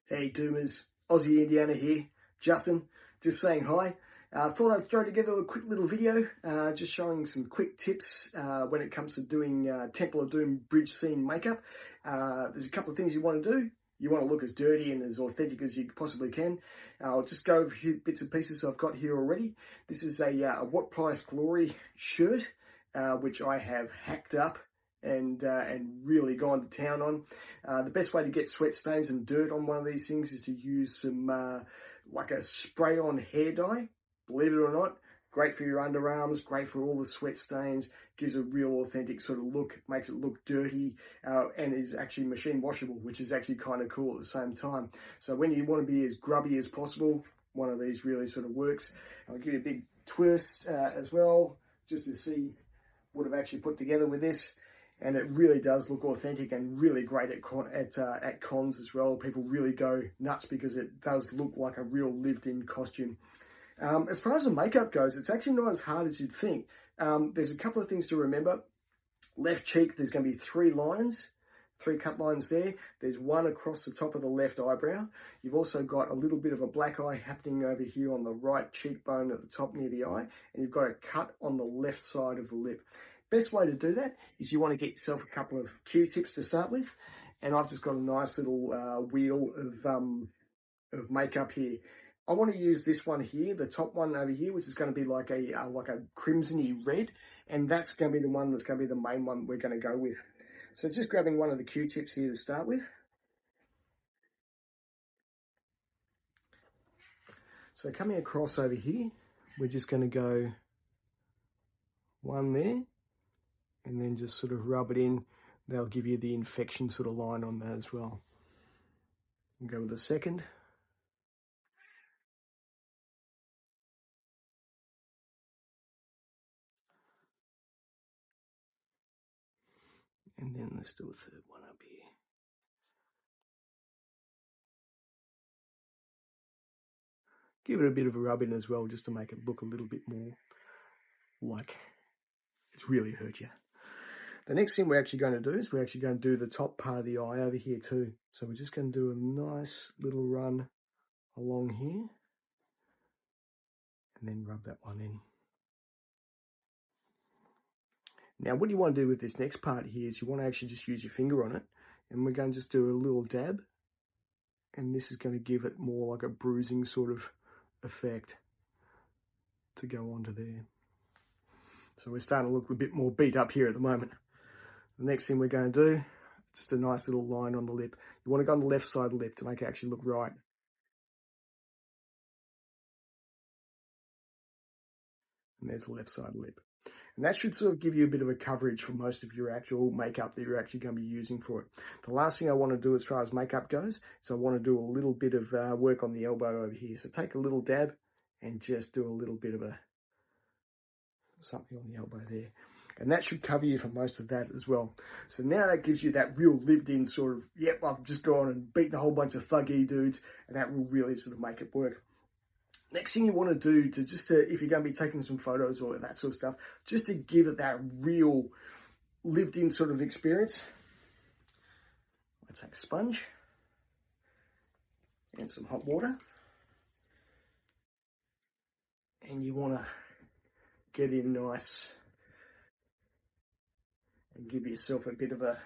Hey Doomers, Aussie Indiana here, Justin, just saying hi. Thought I'd throw together a quick little video, just showing some quick tips when it comes to doing Temple of Doom bridge scene makeup. There's a couple of things you want to do. You want to look as dirty and as authentic as you possibly can. I'll just go over a few bits and pieces I've got here already. This is a What Price Glory shirt, which I have hacked up and really gone to town on. The best way to get sweat stains and dirt on one of these things is to use some like a spray-on hair dye. Believe it or not, great for your underarms, great for all the sweat stains, gives a real authentic sort of look, makes it look dirty, and is actually machine washable, which is actually kind of cool at the same time. So when you want to be as grubby as possible, one of these really sort of works. I'll give you a big twist as well, just to see what I've actually put together with this. And it really does look authentic and really great at cons as well. People really go nuts because it does look like a real lived-in costume. As far as the makeup goes, it's actually not as hard as you'd think. There's a couple of things to remember. Left cheek, there's going to be 3 lines, 3 cut lines there. There's one across the top of the left eyebrow. You've also got a little bit of a black eye happening over here on the right cheekbone at the top near the eye. And you've got a cut on the left side of the lip. Best way to do that is you want to get yourself a couple of Q-tips to start with, and I've just got a nice little wheel of makeup here. I want to use this one here, the top one over here, which is going to be like a crimsony red, and that's going to be the one that's going to be the main one we're going to go with. So just grabbing one of the Q-tips here to start with. So coming across over here, we're just going to go one there, and then just sort of rub it in. They'll give you the infection sort of line on that as well. And go with the second. And then let's do a third one up here. Give it a bit of a rub in as well, just to make it look a little bit more like it's really hurt you. The next thing we're actually going to do is we're actually going to do the top part of the eye over here too. So we're just going to do a nice little run along here and then rub that one in. Now what you want to do with this next part here is you want to actually just use your finger on it, and we're going to just do a little dab, and this is going to give it more like a bruising sort of effect to go onto there. So we're starting to look a bit more beat up here at the moment. The next thing we're going to do, just a nice little line on the lip. You want to go on the left side of the lip to make it actually look right. And there's the left side of the lip. And that should sort of give you a bit of a coverage for most of your actual makeup that you're actually going to be using for it. The last thing I want to do as far as makeup goes, is I want to do a little bit of work on the elbow over here. So take a little dab and just do a little bit of something on the elbow there. And that should cover you for most of that as well. So now that gives you that real lived-in sort of, yep, I've just gone and beaten a whole bunch of thuggy dudes, and that will really sort of make it work. Next thing you want to do if you're going to be taking some photos or that sort of stuff, just to give it that real lived-in sort of experience, I take a sponge and some hot water, and you want to get in nice and give yourself a bit of a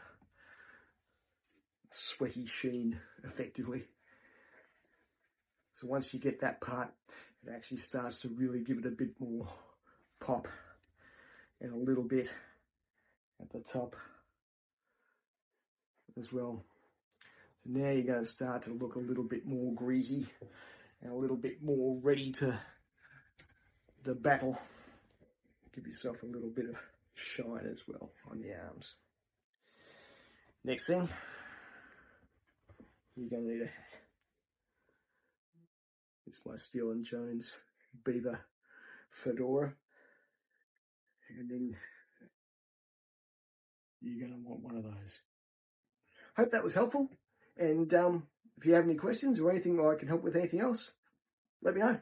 sweaty sheen effectively. So once you get that part, it actually starts to really give it a bit more pop and a little bit at the top as well. So now you're going to start to look a little bit more greasy and a little bit more ready to battle. Give yourself a little bit of shine as well on the arms. Next thing, you're going to need a hat. It's my Steel & Jones beaver fedora, and then you're going to want one of those. Hope that was helpful, and if you have any questions or anything, or I can help with anything else, let me know.